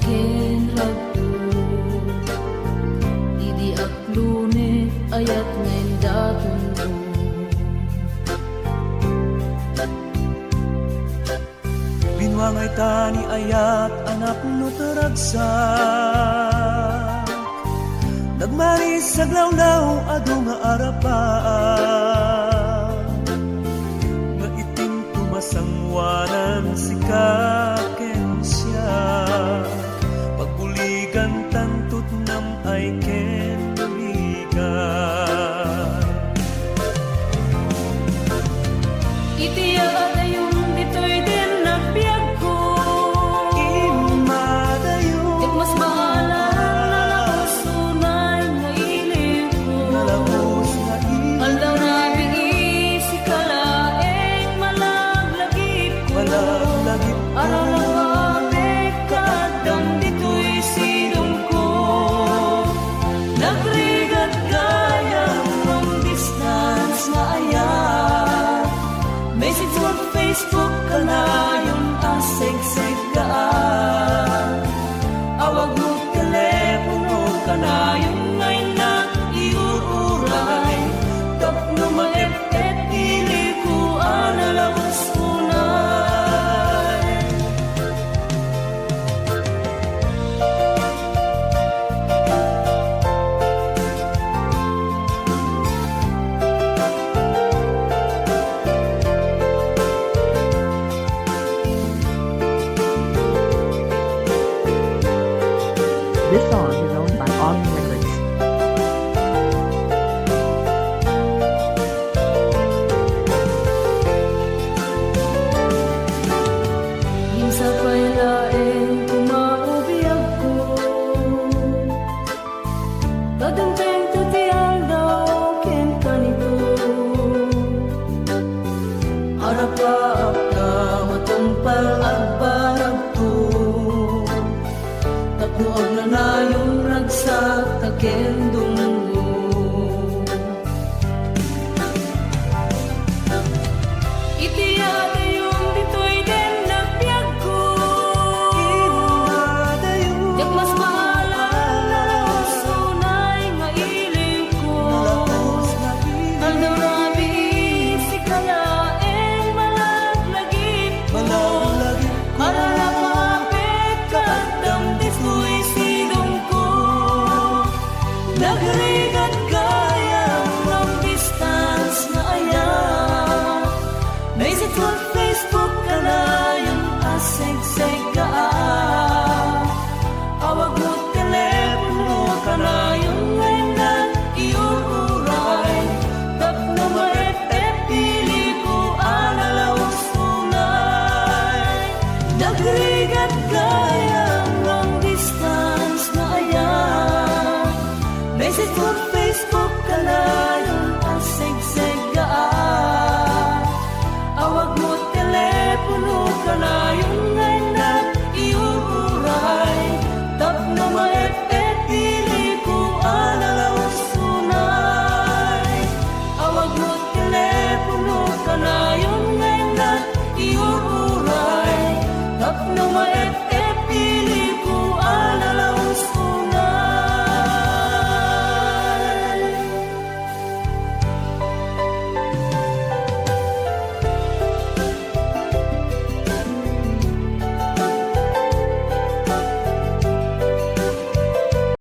ken ragto idi aklune ayat ngayon daton mo. Binwangay tani ayat anak no taragsak nagmaris sa glawlaw adu nga arapaan nga itim tumasangwanan si kaken siya pagbuligan tantut nam ay ken buligan Iti adayon ditoy din nagbiag ko imadayon ket mas maalam na lakusunay nga ilim ko nalabos na aldaw na bingi si kalaeng malaglagip ko malaglagip ko aralawabek kadam ditoy silong ko nagrigat kaya from distance nga ayat message mo Facebook ka na yung asig-sig ka awag mo telepono ka na